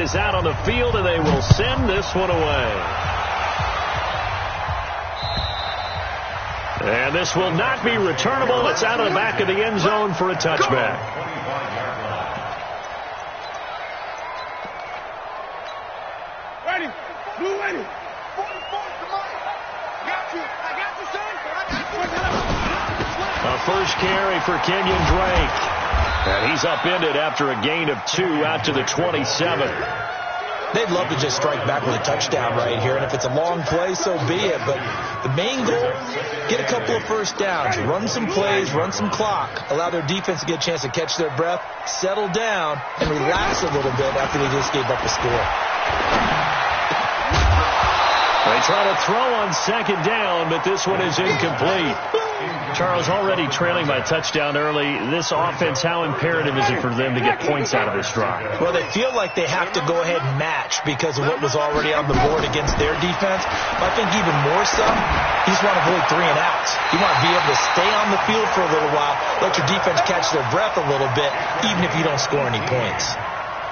is out on the field, and they will send this one away. And this will not be returnable. It's out of the back of the end zone for a touchback. Ready. Blue ready. 44, a first carry for Kenyon Drake. And he's upended after a gain of 2 out to the 27. They'd love to just strike back with a touchdown right here, and if it's a long play, so be it. But the main goal, get a couple of first downs, run some plays, run some clock, allow their defense to get a chance to catch their breath, settle down, and relax a little bit after they just gave up a score. They try to throw on second down, but this one is incomplete. Charles, already trailing by touchdown early. This offense, how imperative is it for them to get points out of this drive? Well, they feel like they have to go ahead and match because of what was already on the board against their defense. But I think even more so, you just want to avoid 3 and outs. You want to be able to stay on the field for a little while, let your defense catch their breath a little bit, even if you don't score any points.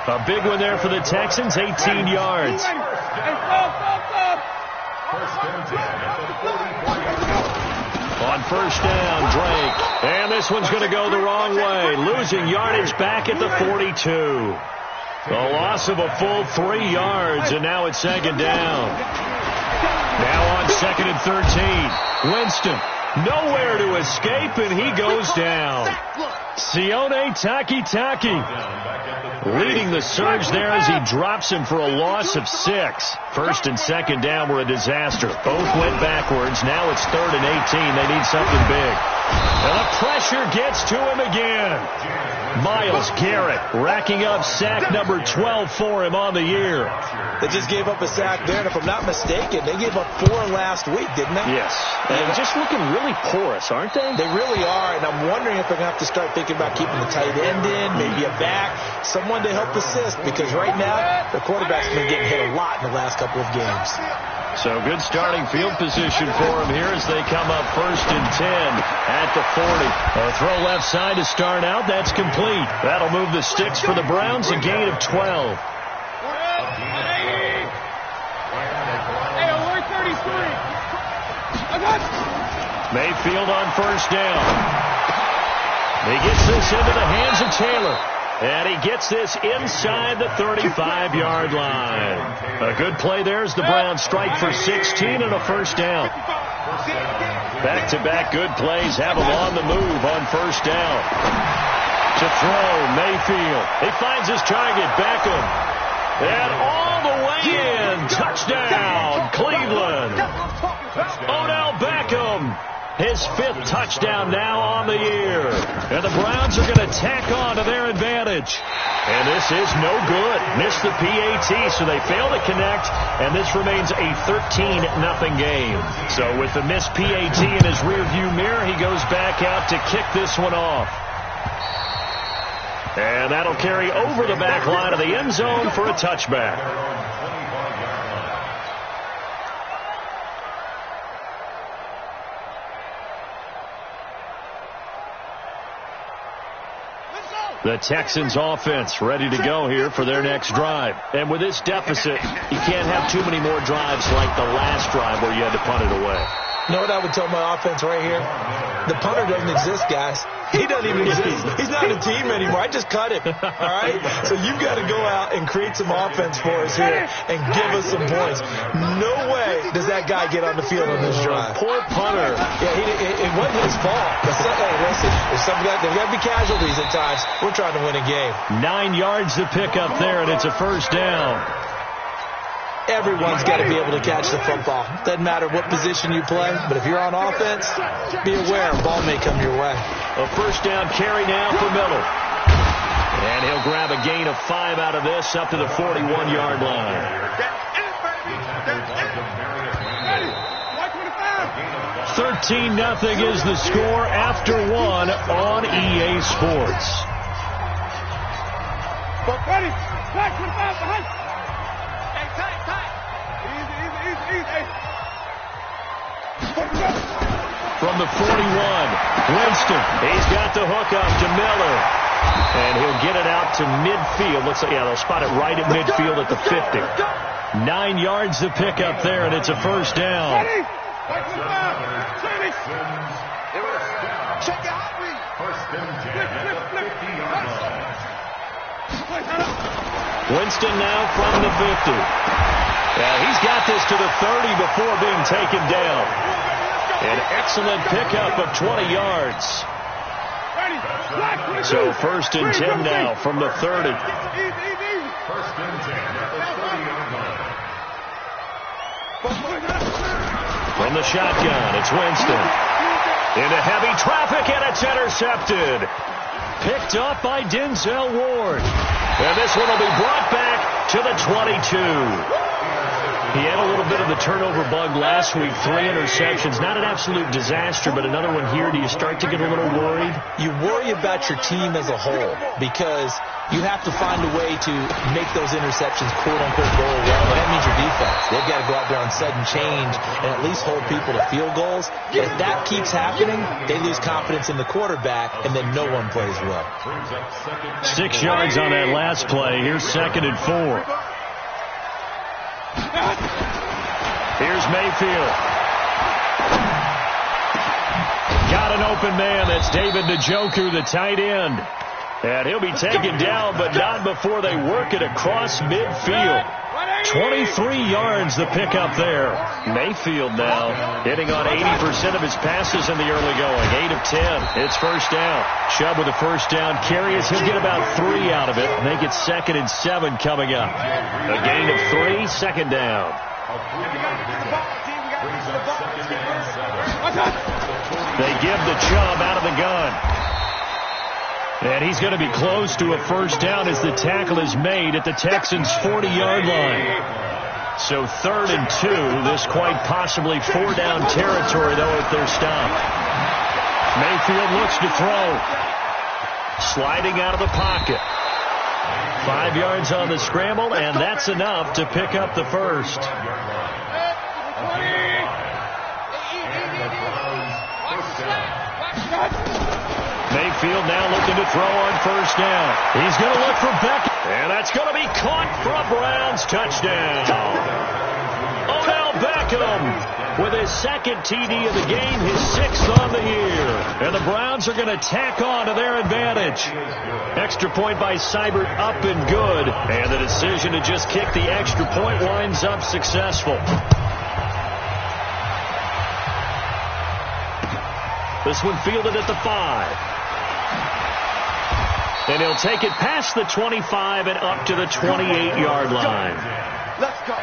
A big one there for the Texans, 18 yards. On first down, Drake. And this one's going to go the wrong way. Losing yardage back at the 42. A loss of a full 3 yards, and now it's second down. Now on second and 13. Winston, nowhere to escape, and he goes down. Sione Takitaki leading the surge there as he drops him for a loss of 6. First and second down were a disaster. Both went backwards. Now it's 3rd and 18. They need something big. And the pressure gets to him again. Myles Garrett racking up sack number 12 for him on the year. They just gave up a sack there, and if I'm not mistaken, they gave up 4 last week, didn't they? Yes. And just looking really porous, aren't they? They really are, and I'm wondering if they're going to have to start thinking about keeping the tight end in, maybe a back, someone to help assist, because right now, the quarterback's been getting hit a lot in the last couple of games. So good starting field position for him here as they come up 1st and 10 at the 40. A throw left side to start out. That's complete. That'll move the sticks for the Browns, a gain of 12. Mayfield on first down. He gets this into the hands of Taylor. And he gets this inside the 35-yard line. A good play there as the Browns strike for 16 and a first down. Back-to-back good plays have him on the move on first down. To throw, Mayfield. He finds his target, Beckham. And all the way in. Touchdown, Cleveland. Odell Beckham. His 5th touchdown now on the year. And the Browns are going to tack on to their advantage. And this is no good. Missed the PAT, so they fail to connect. And this remains a 13-0 game. So with the missed PAT in his rearview mirror, he goes back out to kick this one off. And that'll carry over the back line of the end zone for a touchback. The Texans offense ready to go here for their next drive. And with this deficit, you can't have too many more drives like the last drive where you had to punt it away. You know what I would tell my offense right here? The punter doesn't exist, guys. He doesn't even exist. He's not a team anymore. I just cut him. All right? So you've got to go out and create some offense for us here and give us some points. No way does that guy get on the field on this drive. Poor punter. Yeah, it wasn't his fault. But hey, listen, there's got to be casualties at times. We're trying to win a game. 9 yards to pick up there, and it's a first down. Everyone's got to be able to catch the football. Doesn't matter what position you play, but if you're on offense, be aware a ball may come your way. A first down carry now for Miller. And he'll grab a gain of 5 out of this up to the 41-yard line. 13-0 is the score after 1 on EA Sports. From the 41, Winston. He's got the hook up to Miller. And he'll get it out to midfield. Looks like, yeah, they'll spot it right at midfield at the 50. 9 yards to pick up there, and it's a first down. Winston now from the 50. He's got this to the 30 before being taken down. An excellent pickup of 20 yards. So first and 10 now from the 30. First and 10 at the 30-yard line. From the shotgun, it's Winston. Into heavy traffic, and it's intercepted. Picked up by Denzel Ward. And this one will be brought back to the 22. He had a little bit of the turnover bug last week, 3 interceptions. Not an absolute disaster, but another one here. Do you start to get a little worried? You worry about your team as a whole because you have to find a way to make those interceptions, quote-unquote, go away. And that means your defense. They've got to go out there on sudden change and at least hold people to field goals. If that keeps happening, they lose confidence in the quarterback, and then no one plays well. 6 yards on that last play. Here's 2nd and 4. Here's Mayfield. Got an open man. That's David Njoku, the tight end. And he'll be taken down, but not before they work it across midfield. 23 yards the pickup there. Mayfield now hitting on 80% of his passes in the early going. 8 of 10. It's first down. Chubb with a first down carry as he'll get about 3 out of it. Make it 2nd and 7 coming up. A gain of 3, 2nd down. They give the Chubb out of the gun. And he's going to be close to a first down as the tackle is made at the Texans' 40-yard line. So 3rd and 2. This quite possibly 4-down territory, though, if they're stopped. Mayfield looks to throw. Sliding out of the pocket. 5 yards on the scramble, and that's enough to pick up the first. Mayfield now looking to throw on first down. He's going to look for Beckett. And that's going to be caught for a Browns touchdown. Odell Beckham with his 2nd TD of the game, his 6th on the year. And the Browns are going to tack on to their advantage. Extra point by Seibert up and good. And the decision to just kick the extra point winds up successful. This one fielded at the 5. And he'll take it past the 25 and up to the 28-yard line. Let's go.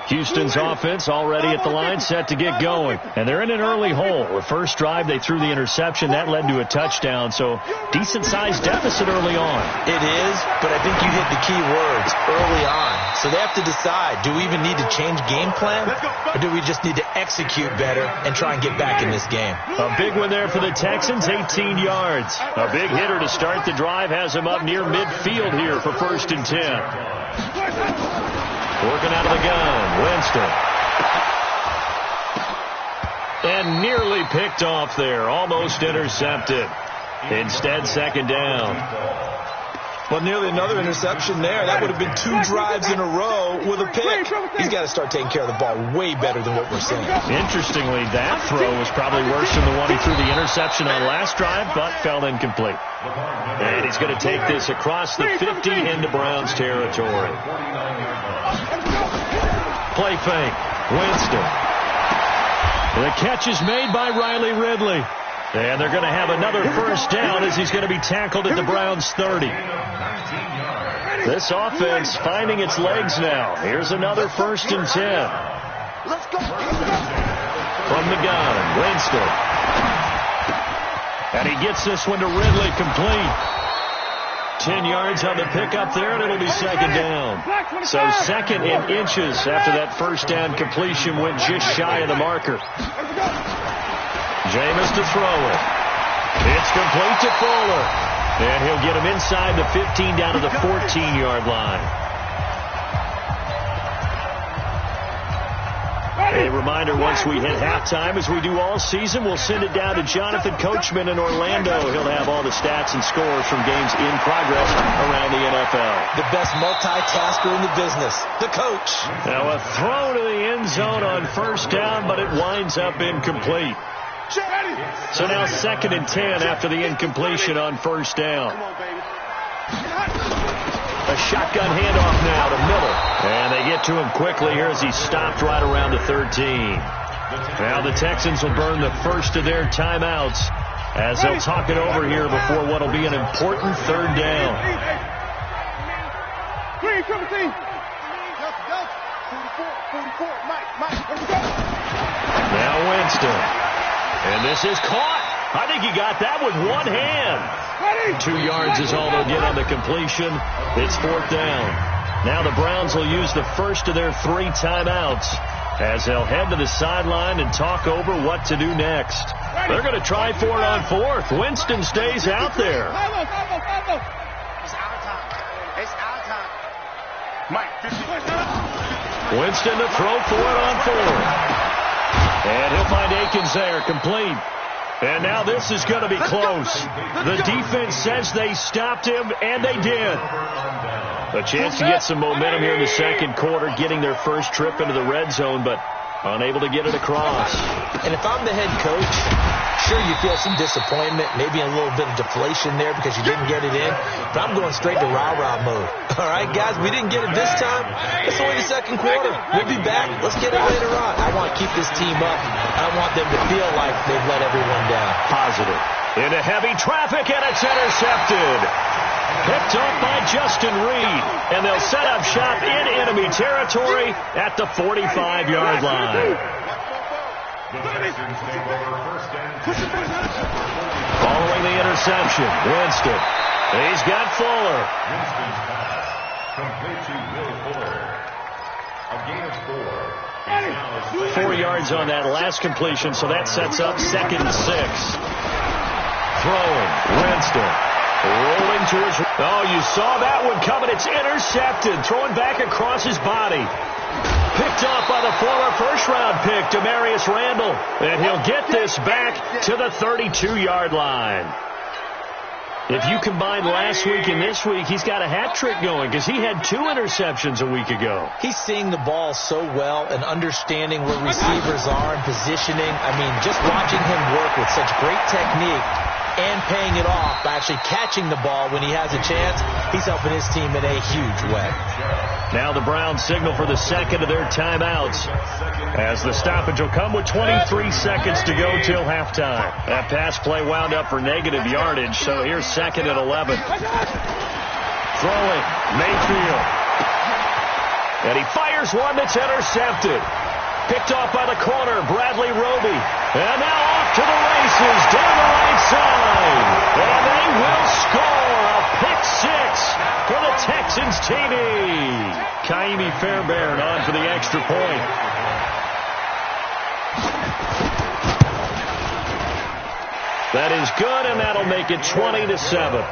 Houston's offense already at the line, set to get going. And they're in an early hole. The first drive, they threw the interception. That led to a touchdown, so decent-sized deficit early on. It is, but I think you hit the key words, early on. So they have to decide, do we even need to change game plan, or do we just need to execute better and try and get back in this game? A big one there for the Texans, 18 yards. A big hitter to start the drive has him up near midfield here for 1st and 10. Working out of the gun, Winston. And nearly picked off there, almost intercepted. Instead, 2nd down. Well, nearly another interception there. That would have been 2 drives in a row with a pick. He's got to start taking care of the ball way better than what we're seeing. Interestingly, that throw was probably worse than the one he threw the interception on last drive, but fell incomplete. And he's going to take this across the 50 into Browns territory. Play fake. Winston. The catch is made by Riley Ridley. And they're going to have another first down as he's going to be tackled at the Browns' 30. This offense finding its legs now. Here's another 1st and 10. Let's go. From the gun, Winston. And he gets this one to Ridley complete. 10 yards on the pickup there, and it'll be 2nd down. So 2nd in inches after that first down completion went just shy of the marker. Jameis to throw it. It's complete to Fuller. And he'll get him inside the 15 down to the 14-yard line. A reminder, once we hit halftime, as we do all season, we'll send it down to Jonathan Coachman in Orlando. He'll have all the stats and scores from games in progress around the NFL. The best multitasker in the business, the coach. Now a throw to the end zone on first down, but it winds up incomplete. So now 2nd and 10 after the incompletion on first down. A shotgun handoff now to Miller. And they get to him quickly here as he's stopped right around the 13. Now the Texans will burn the first of their timeouts as they'll talk it over here before what will be an important 3rd down. Now Winston. And this is caught. I think he got that with one hand. 2 yards is all they'll get on the completion. It's 4th down. Now the Browns will use the first of their 3 timeouts as they'll head to the sideline and talk over what to do next. They're going to try for it on 4th. Winston stays out there. Winston to throw for it on 4th. And he'll find Akins there, complete. And now this is going to be close. The defense says they stopped him, and they did. A chance to get some momentum here in the 2nd quarter, getting their first trip into the red zone, but unable to get it across. And if I'm the head coach, sure you feel some disappointment, maybe a little bit of deflation there because you didn't get it in, but I'm going straight to rah-rah mode. All right, guys, we didn't get it this time. It's only the 2nd quarter. We'll be back. Let's get it later on. I want to keep this team up. I want them to feel like they've let everyone down. Positive. Into heavy traffic, and it's intercepted. Picked off by Justin Reed, and they'll set up shop in enemy territory at the 45-yard line. Following the interception, Winston. He's got Fuller. Winston's pass complete to Will Fuller. A gain of 4. 4 yards on that last completion, so that sets up 2nd and 6. Throwing, Winston. Rolling to his... Oh, you saw that one coming. It's intercepted. Throwing back across his body. Picked off by the former first-round pick, Demarius Randall. And he'll get this back to the 32-yard line. If you combine last week and this week, he's got a hat trick going because he had 2 interceptions a week ago. He's seeing the ball so well and understanding where receivers are and positioning. I mean, just watching him work with such great technique and paying it off by actually catching the ball when he has a chance, he's helping his team in a huge way. Now the Browns signal for the 2nd of their timeouts as the stoppage will come with 23 seconds to go till halftime. That pass play wound up for negative yardage, so here's 2nd and 11. Throwing, Mayfield. And he fires one that's intercepted. Picked off by the corner, Bradley Roby. And now off to the races, down the right side. And they will score a pick 6 for the Texans TV. Kaimi Fairbairn on for the extra point. That is good, and that'll make it 20-7.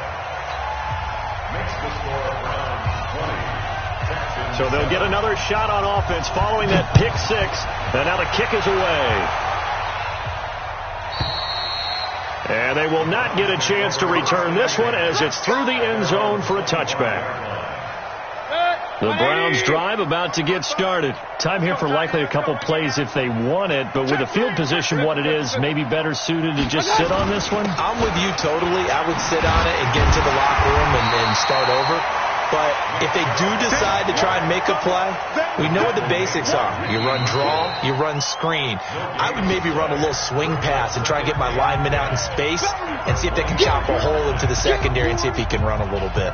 So they'll get another shot on offense following that pick 6. And now the kick is away. And they will not get a chance to return this one as it's through the end zone for a touchback. The Browns drive about to get started. Time here for likely a couple plays if they want it, but with the field position what it is, maybe better suited to just sit on this one? I'm with you totally. I would sit on it and get into the locker room and start over. But if they do decide to try and make a play, we know what the basics are. You run draw, you run screen. I would maybe run a little swing pass and try and get my lineman out in space and see if they can chop a hole into the secondary and see if he can run a little bit.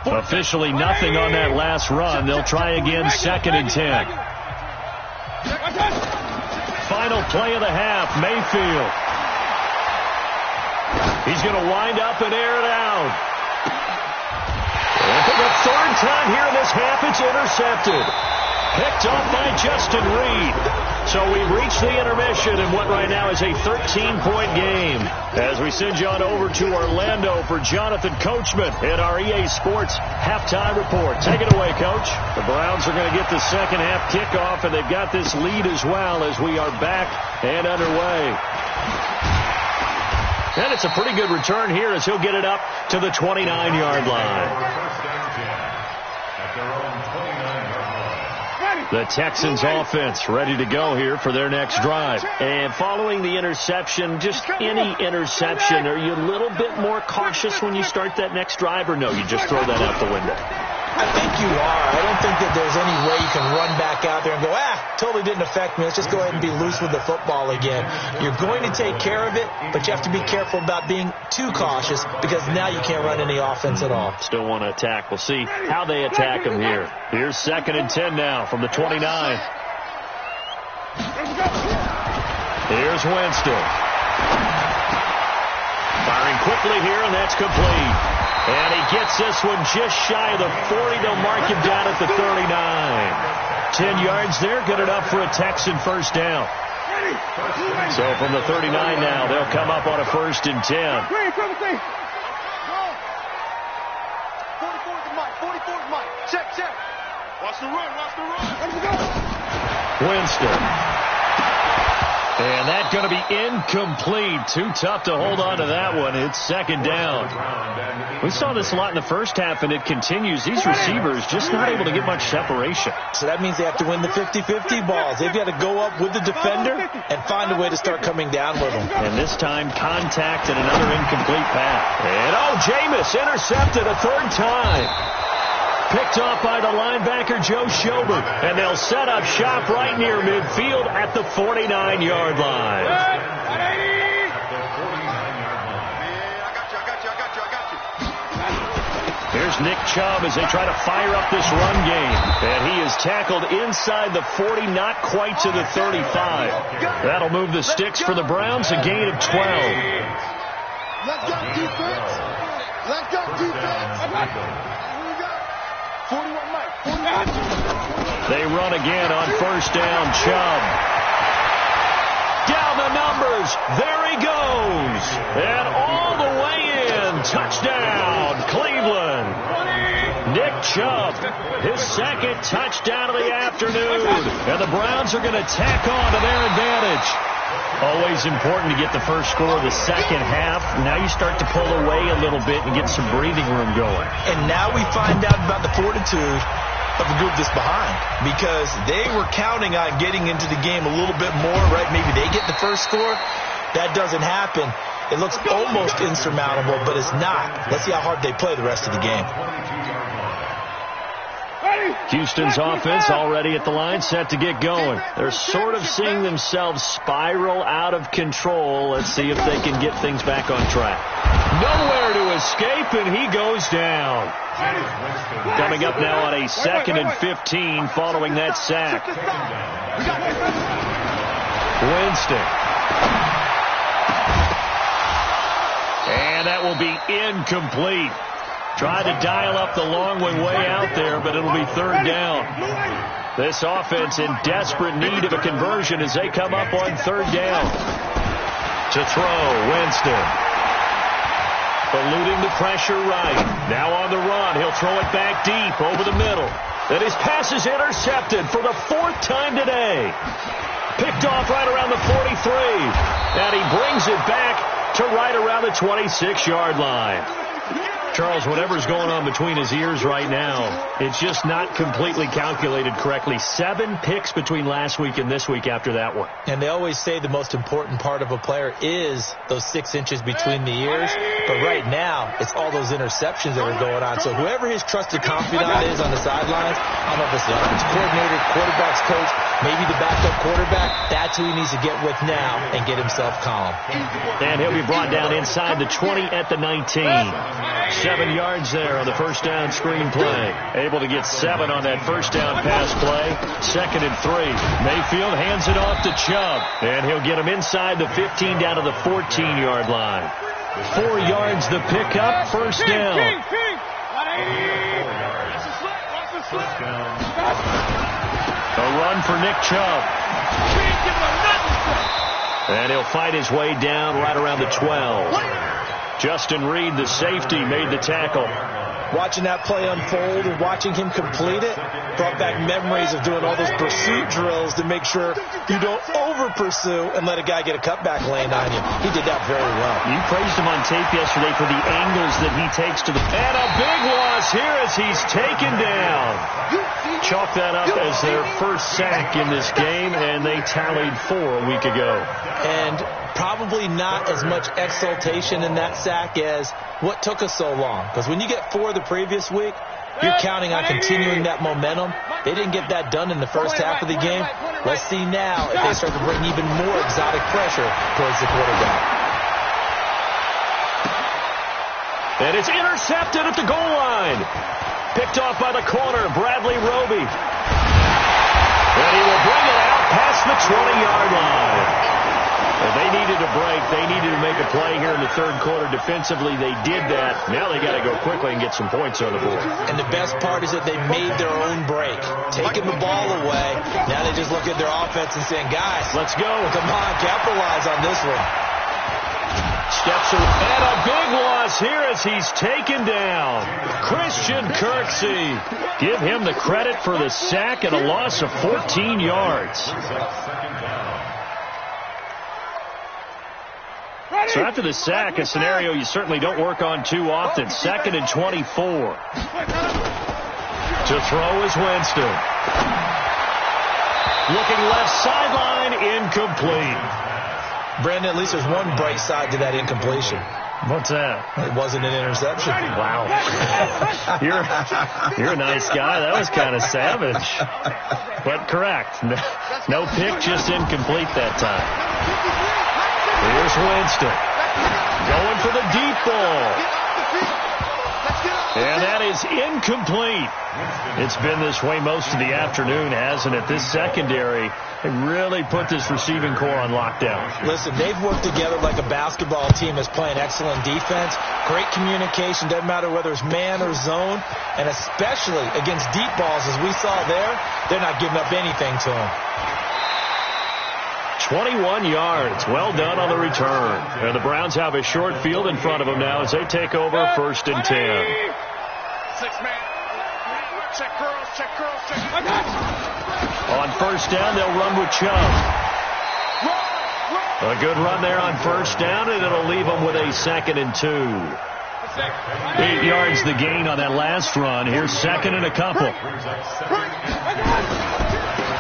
Officially nothing on that last run. They'll try again, 2nd and 10. Final play of the half, Mayfield. He's going to wind up and air it out. And for the 3rd time here in this half, it's intercepted. Picked off by Justin Reed. So we've reached the intermission in what right now is a 13-point game. As we send you on over to Orlando for Jonathan Coachman in our EA Sports halftime report. Take it away, Coach. The Browns are going to get the second half kickoff, and they've got this lead as well as we are back and underway. And it's a pretty good return here as he'll get it up to the 29-yard line. The Texans offense ready to go here for their next drive. And following the interception, just any interception, are you a little bit more cautious when you start that next drive, or no, you just throw that out the window? I think you are. I don't think that there's any way you can run back out there and go, totally didn't affect me. Let's just go ahead and be loose with the football again. You're going to take care of it, but you have to be careful about being too cautious because now you can't run any offense at all. Still want to attack. We'll see how they attack them here. Here's 2nd and 10 now from the 29. Here's Winston. Firing quickly here, and that's complete. And he gets this one just shy of the 40. They'll mark him down at the 39. 10 yards there, good enough for a Texan first down. So from the 39 now, they'll come up on a 1st and 10. 44's the mic. 44's the mic. Check. Watch the run. Let's go. Winston. And that's going to be incomplete. Too tough to hold on to that one. It's 2nd down. We saw this a lot in the first half, and it continues. These receivers just not able to get much separation. So that means they have to win the 50-50 balls. They've got to go up with the defender and find a way to start coming down with them. And this time, contact and another incomplete pass. And, Jameis intercepted a 3rd time. Picked off by the linebacker, Joe Schobert. And they'll set up shop right near midfield at the 49-yard line. I got you. Here's Nick Chubb as they try to fire up this run game. And he is tackled inside the 40, not quite to the 35. That'll move the sticks for the Browns, a gain of 12. Let's go, defense. Let's go, defense. 41, Mike. 41. They run again on 1st down. Chubb. Down the numbers. There he goes. And all the way in. Touchdown, Cleveland. Nick Chubb, his 2nd touchdown of the afternoon. And the Browns are going to tack on to their advantage. Always important to get the first score of the second half. Now you start to pull away a little bit and get some breathing room going. And now we find out about the fortitude of the group that's behind, because they were counting on getting into the game a little bit more, right? Maybe they get the first score. That doesn't happen. It looks almost insurmountable, but it's not. Let's see how hard they play the rest of the game. Houston's offense already at the line, set to get going. They're sort of seeing themselves spiral out of control. Let's see if they can get things back on track. Nowhere to escape, and he goes down. Coming up now on a 2nd and 15 following that sack. Winston. And that will be incomplete. Tried to dial up the long one way out there, but it'll be 3rd down. This offense in desperate need of a conversion as they come up on 3rd down. To throw, Winston. Eluding the pressure right. Now on the run. He'll throw it back deep over the middle. And his pass is intercepted for the 4th time today. Picked off right around the 43. And he brings it back to right around the 26-yard line. Charles, whatever's going on between his ears right now, it's just not completely calculated correctly. 7 picks between last week and this week after that one. And they always say the most important part of a player is those 6 inches between the ears. But right now, it's all those interceptions that are going on. So whoever his trusted confidant is on the sidelines, I don't know if it's the offensive coordinator, quarterback's coach, maybe the backup quarterback, that's who he needs to get with now and get himself calm. And he'll be brought down inside the 20 at the 19. 7 yards there on the 1st down screen play. Able to get 7 on that 1st down pass play. 2nd and 3. Mayfield hands it off to Chubb. And he'll get him inside the 15 down to the 14-yard line. 4 yards the pickup. 1st down. A run for Nick Chubb. And he'll fight his way down right around the 12. Justin Reed, the safety, made the tackle. Watching that play unfold and watching him complete it brought back memories of doing all those pursuit drills to make sure you don't over-pursue and let a guy get a cutback lane on you. He did that very well. You praised him on tape yesterday for the angles that he takes to the... And a big loss here as he's taken down. Chalk that up as their first sack in this game, and they tallied 4 a week ago. And probably not as much exultation in that sack as what took us so long. Because when you get 4 the previous week, you're counting on continuing that momentum. They didn't get that done in the first half of the game. Let's see now if they start to bring even more exotic pressure towards the quarterback. And it's intercepted at the goal line. Picked off by the corner, Bradley Roby. And he will bring it out past the 20-yard line. And they needed a break. They needed to make a play here in the third quarter. Defensively, they did that. Now they got to go quickly and get some points on the board. And the best part is that they made their own break. Taking the ball away. Now they just look at their offense and saying, guys, let's go. Come on, capitalize on this one. Steps away. And a big loss here as he's taken down. Christian Kirksey. Give him the credit for the sack and a loss of 14 yards. So after the sack, a scenario you certainly don't work on too often. 2nd and 24. To throw is Winston. Looking left sideline, incomplete. Brandon, at least there's one bright side to that incompletion. What's that? It wasn't an interception. Wow. You're a nice guy. That was kind of savage. But correct. No pick, just incomplete that time. Here's Winston. Going for the deep ball. And that is incomplete. It's been this way most of the afternoon, hasn't it? This secondary, they really put this receiving core on lockdown. Listen, they've worked together like a basketball team that's playing excellent defense. Great communication, doesn't matter whether it's man or zone. And especially against deep balls, as we saw there, they're not giving up anything to them. 21 yards. Well done on the return. And the Browns have a short field in front of them now as they take over 1st and 10. 6-man. Check curls, check curls, check. On 1st down, they'll run with Chubb. A good run there on 1st down, and it'll leave them with a 2nd and 2. 8 yards the gain on that last run. Here's 2nd and a couple.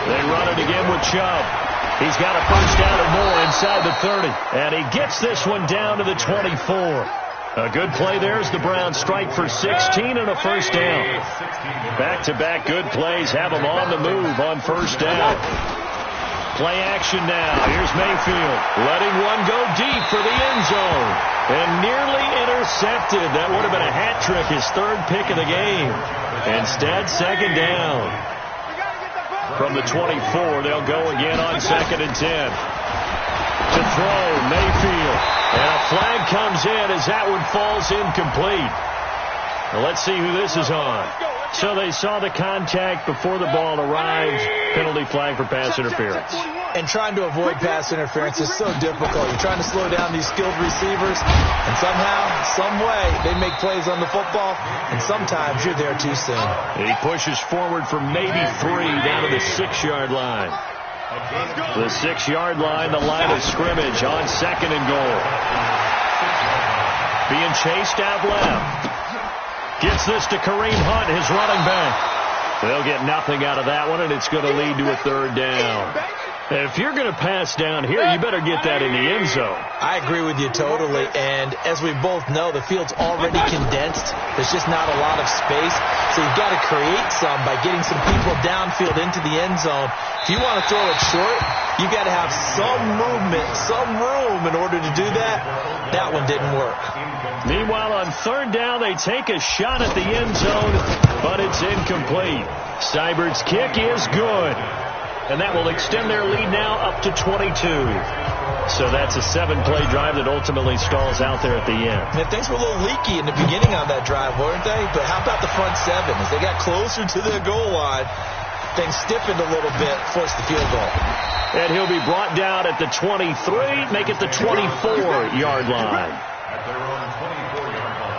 They run it again with Chubb. He's got a 1st down or more inside the 30. And he gets this one down to the 24. A good play there as the Browns strike for 16 and a 1st down. Back-to-back good plays have them on the move on 1st down. Play action now. Here's Mayfield letting one go deep for the end zone. And nearly intercepted. That would have been a hat trick, his 3rd pick of the game. Instead, 2nd down. From the 24, they'll go again on 2nd and 10. To throw, Mayfield. And a flag comes in as that one falls incomplete. Now let's see who this is on. So they saw the contact before the ball arrived. Penalty flag for pass interference. And trying to avoid pass interference is so difficult. You're trying to slow down these skilled receivers, and somehow, some way, they make plays on the football, and sometimes you're there too soon. He pushes forward for maybe 3 down to the 6-yard line. The 6-yard line, the line of scrimmage on 2nd and goal. Being chased out left. Gets this to Kareem Hunt, his running back. They'll get nothing out of that one, and it's going to lead to a 3rd down. If you're going to pass down here, you better get that in the end zone. I agree with you totally, and as we both know, the field's already condensed. There's just not a lot of space, so you've got to create some by getting some people downfield into the end zone. If you want to throw it short, you've got to have some movement, some room in order to do that. That one didn't work. Meanwhile, on 3rd down, they take a shot at the end zone, but it's incomplete. Steibert's kick is good. And that will extend their lead now up to 22. So that's a 7-play drive that ultimately stalls out there at the end. Man, things were a little leaky in the beginning on that drive, weren't they? But how about the front 7? As they got closer to their goal line, things stiffened a little bit, forced the field goal. And he'll be brought down at the 23, make it the 24-yard line. At their own 24-yard line.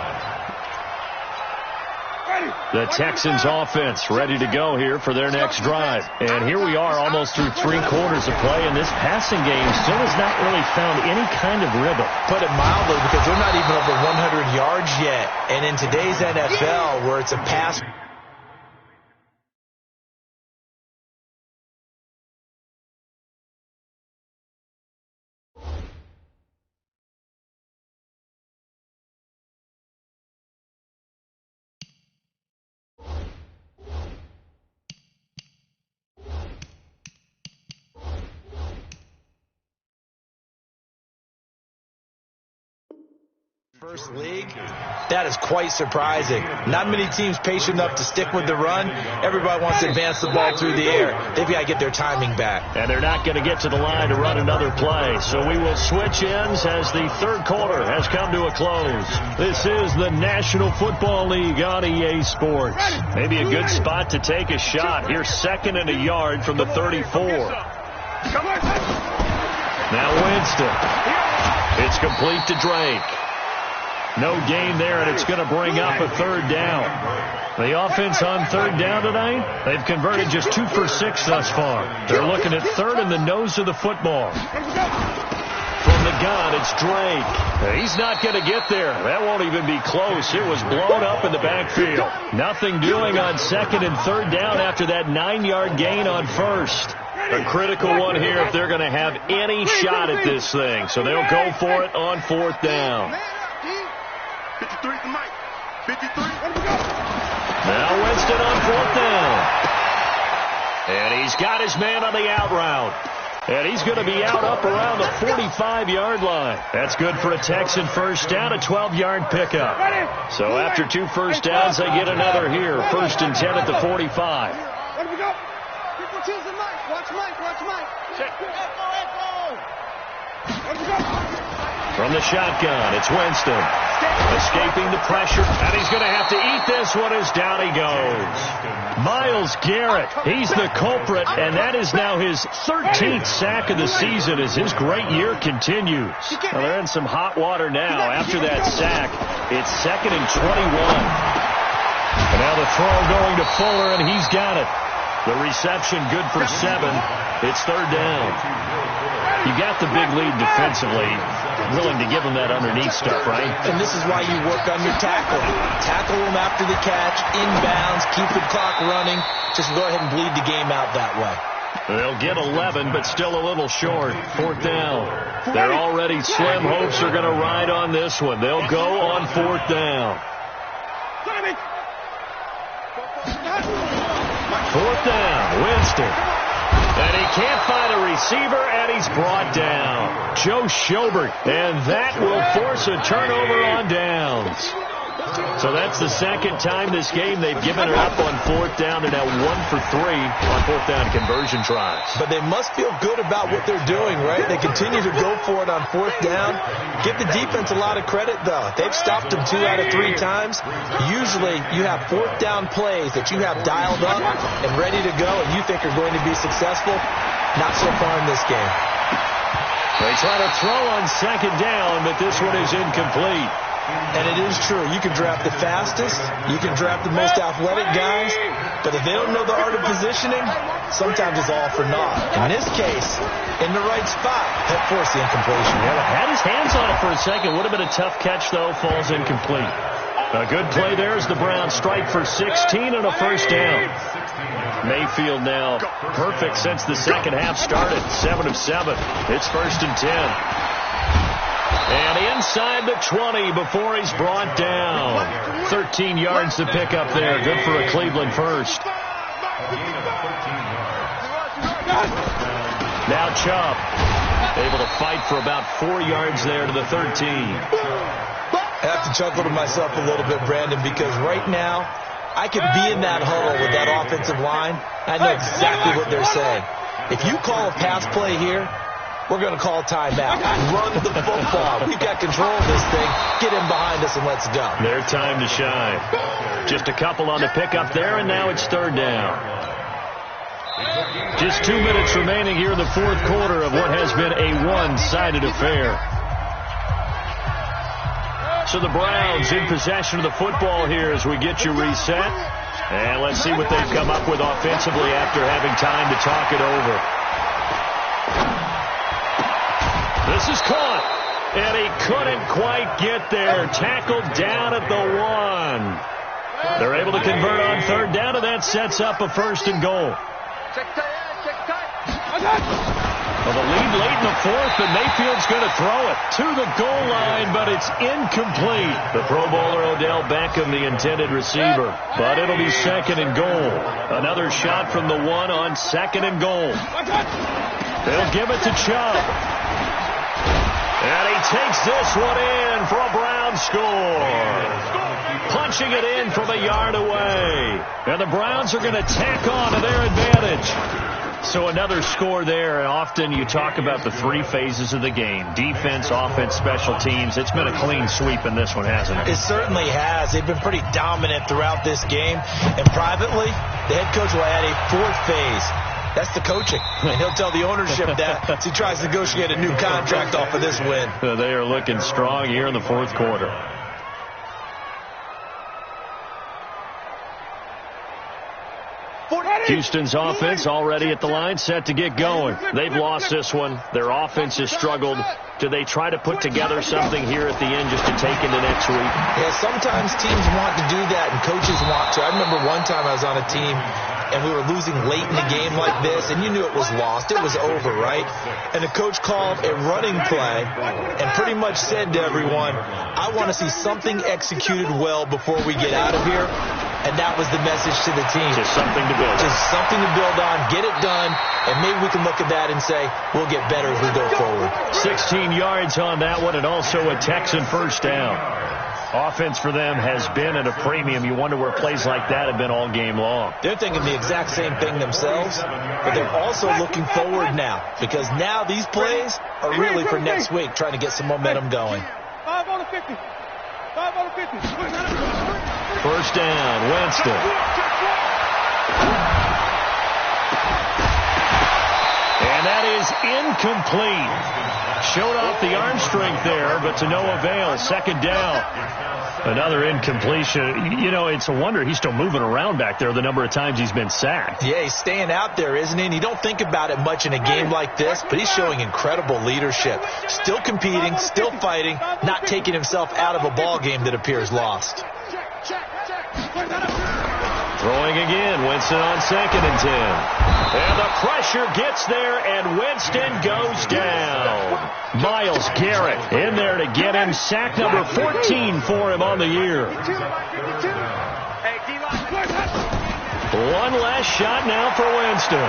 The Texans offense ready to go here for their next drive. And here we are almost through 3 quarters of play, and this passing game still has not really found any kind of rhythm. Put it mildly, because they're not even over 100 yards yet. And in today's NFL, where it's a pass... First league, that is quite surprising. Not many teams patient enough to stick with the run. Everybody wants to advance the ball through the air. They've got to get their timing back. And they're not going to get to the line to run another play. So we will switch ends as the third quarter has come to a close. This is the National Football League on EA Sports. Maybe a good spot to take a shot. Here's 2nd and a yard from the 34. Now Winston. It's complete to Drake. No gain there, and it's going to bring up a 3rd down. The offense on 3rd down tonight, they've converted just 2 for 6 thus far. They're looking at 3rd in the nose of the football. From the gun, it's Drake. He's not going to get there. That won't even be close. It was blown up in the backfield. Nothing doing on 2nd and 3rd down after that 9-yard gain on 1st. A critical one here if they're going to have any shot at this thing. So they'll go for it on 4th down. 53 to Mike. 53. Now Winston on 4th down. And he's got his man on the out route. And he's going to be out up around the 45-yard line. That's good for a Texan first down, a 12-yard pickup. So after 2 first downs, they get another here. 1st and 10 at the 45. Let me go. People choosing Mike. Watch Mike. Watch Mike. Echo. Let me go. From the shotgun, it's Winston. Escaping the pressure, and he's going to have to eat this one as down he goes. Myles Garrett, he's the culprit, and that is now his 13th sack of the season as his great year continues. Well, they're in some hot water now. After that sack, it's 2nd and 21. And now the throw going to Fuller, and he's got it. The reception good for 7. It's 3rd down. You got the big lead defensively, willing to give them that underneath stuff, right? And this is why you work on your tackling. Tackle them after the catch, inbounds, keep the clock running. Just go ahead and bleed the game out that way. They'll get 11, but still a little short. 4th down. Their already slim hopes are going to ride on this one. They'll go on 4th down. 4th down, Winston. And he can't find a receiver, and he's brought down. Joe Schobert, and that will force a turnover on downs. So that's the 2nd time this game they've given it up on 4th down, and now 1 for 3 on 4th down conversion tries. But they must feel good about what they're doing, right? They continue to go for it on 4th down. Give the defense a lot of credit, though. They've stopped them 2 out of 3 times. Usually you have 4th down plays that you have dialed up and ready to go and you think are going to be successful. Not so far in this game. They try to throw on 2nd down, but this one is incomplete. And it is true. You can draft the fastest. You can draft the most athletic guys. But if they don't know the art of positioning, sometimes it's all for naught. In this case, in the right spot, that forced the incompletion. Yeah, had his hands on it for a second. Would have been a tough catch, though. Falls incomplete. A good play there as the Browns strike for 16 and a 1st down. Mayfield now perfect since the second half started. 7 of 7. It's 1st and 10. And inside the 20 before he's brought down. 13 yards to pick up there. Good for a Cleveland first. Now Chubb able to fight for about 4 yards there to the 13. I have to chuckle to myself a little bit, Brandon, because right now I could be in that huddle with that offensive line. I know exactly what they're saying. If you call a pass play here, we're going to call timeout. Run the football. We've got control of this thing. Get him behind us and let's go. Their time to shine. Just a couple on the pickup there, and now it's 3rd down. Just 2 minutes remaining here in the fourth quarter of what has been a one-sided affair. So the Browns in possession of the football here as we get you reset. And let's see what they've come up with offensively after having time to talk it over. This is caught. And he couldn't quite get there. Tackled down at the 1. They're able to convert on third down, and that sets up a first and goal. Well, the lead late in the fourth, and Mayfield's going to throw it to the goal line, but it's incomplete. The Pro Bowler Odell Beckham, the intended receiver, but it'll be second and goal. Another shot from the 1 on second and goal. They'll give it to Chubb. And he takes this one in for a Brown score. Punching it in from a yard away. And the Browns are going to tack on to their advantage. So another score there. And often you talk about the three phases of the game. Defense, offense, special teams. It's been a clean sweep in this one, hasn't it? It certainly has. They've been pretty dominant throughout this game. And privately, the head coach will add a fourth phase. That's the coaching. And he'll tell the ownership that as he tries to negotiate a new contract off of this win. They are looking strong here in the fourth quarter. Houston's offense already at the line, set to get going. They've lost this one. Their offense has struggled. Do they try to put together something here at the end just to take into next week? Yeah, sometimes teams want to do that and coaches want to. I remember one time I was on a team and we were losing late in the game like this, and you knew it was lost. It was over, right? And the coach called a running play and pretty much said to everyone, I want to see something executed well before we get out of here. And that was the message to the team. Just something to build on. Just something to build on, get it done, and maybe we can look at that and say, we'll get better as we go forward. 16 yards on that one, and also a Texan first down. Offense for them has been at a premium. You wonder where plays like that have been all game long. They're thinking the exact same thing themselves, but they're also looking forward now, because now these plays are really for next week, trying to get some momentum going. 5 on the 50. 5 on the 50. First down, Winston. And that is incomplete. Showed off the arm strength there, but to no avail. Second down. Another incompletion. You know, it's a wonder he's still moving around back there the number of times he's been sacked. Yeah, he's staying out there, isn't he? And you don't think about it much in a game like this, but he's showing incredible leadership. Still competing, still fighting, not taking himself out of a ball game that appears lost. Throwing again, Winston on second and 10. And the pressure gets there, and Winston goes down. Myles Garrett in there to get him. Sack number 14 for him on the year. One last shot now for Winston.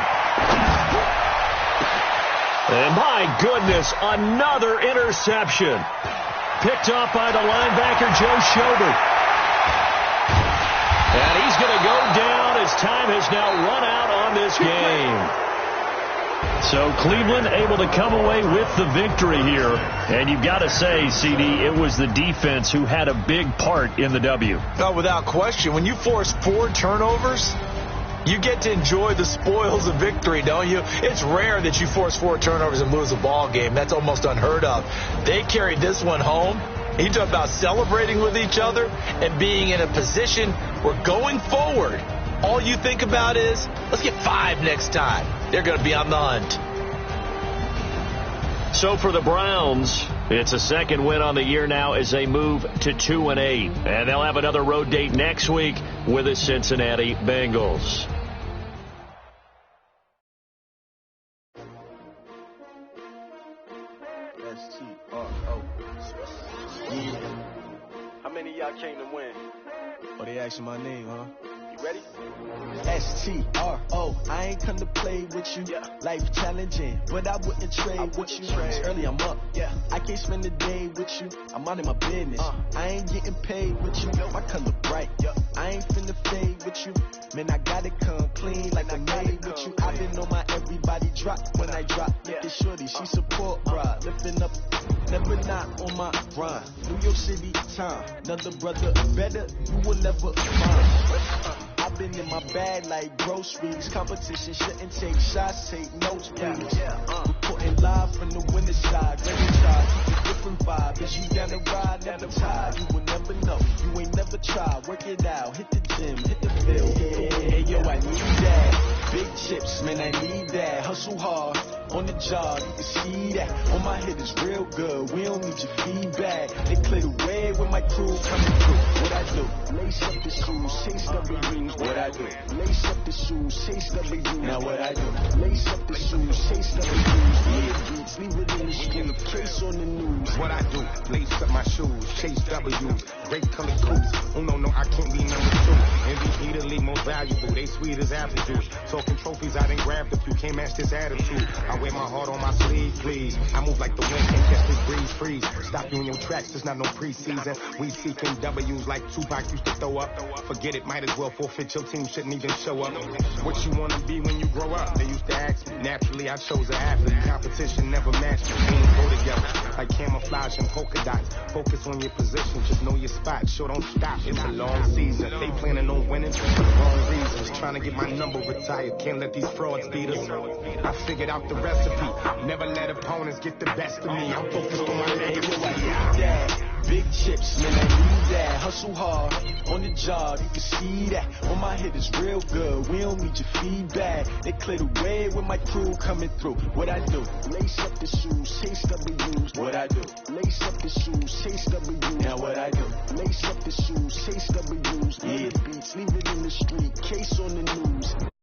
And my goodness, another interception. Picked off by the linebacker, Joe Schobert. And he's going to go down as time has now run out on this game. So Cleveland able to come away with the victory here. And you've got to say, CD, it was the defense who had a big part in the W. No, without question. When you force 4 turnovers, you get to enjoy the spoils of victory, don't you? It's rare that you force 4 turnovers and lose a ball game. That's almost unheard of. They carried this one home. You talk about celebrating with each other and being in a position where going forward, all you think about is, let's get 5 next time. They're going to be on the hunt. So for the Browns, it's a second win on the year now as they move to 2-8. And they'll have another road date next week with the Cincinnati Bengals. How many of y'all came to win? Oh, they asking my name, huh? You ready? S-T-R-O, I ain't come to play with you. Yeah. Life challenging, but I wouldn't trade with you. It's early, I'm up. Yeah. I can't spend the day with you. I'm out in my business. I ain't getting paid with you. My color bright. Yeah. I ain't finna fade with you. Man, I gotta come clean like I made with you. I been on my everybody drop when I drop. Yeah. Look at shorty, she support, bruh. Lifting up, never not on my grind. New York City time, another brother better, you will never find. I I've been in my bag like groceries. Competition shouldn't take shots, take notes, please. Reporting live from the winter side. Ready try, keep a different vibe. Is you down the ride, never tired. You will never know, you ain't never tried. Work it out, hit the gym, hit the field. Hey, yo, I need that. Big chips, man, I need that. Hustle hard, on the job, you can see that. On my head is real good, we don't need your feedback. They clear the way with my crew coming through. What I do? Lace up the shoes, chase W's. What I do? Lace up the shoes, chase W's. Now what I do? Lace up the shoes, chase W's. Yeah, beats, leave it in the street, case on the news. What I do? Lace up my shoes, chase W's. Great colored coats. Oh no, I can't be number 2. MVP the league most valuable. They sweet as apple juice. Talking trophies, I done grabbed a few. Can't match this attitude. I wear my heart on my sleeve, please. I move like the wind, can't catch this breeze, freeze. Stop you in your tracks, there's not no preseason. We seeking W's like Tupac used to throw up. Forget it, might as well forfeit. Your team shouldn't even show up. What you wanna be when you grow up? They used to ask me. Naturally, I chose an athlete. Competition never matched me. We ain't go together like camouflage and polka dots. Focus on your position, just know your spot. Sure, don't stop. It's a long season. They planning on winning for the wrong reasons. Trying to get my number retired. Can't let these frauds beat us. I figured out the recipe. Never let opponents get the best of me. I'm focused on my legacy. Big chips, man, I need that. Hustle hard, on the job, you can see that. On my head is real good, we don't need your feedback. They clear the way with my crew coming through. What I do? Lace up the shoes, chase W's. What I do? Lace up the shoes, chase W's. Now what I do? Lace up the shoes, chase W's. Yeah, beats, leave it in the street, case on the news.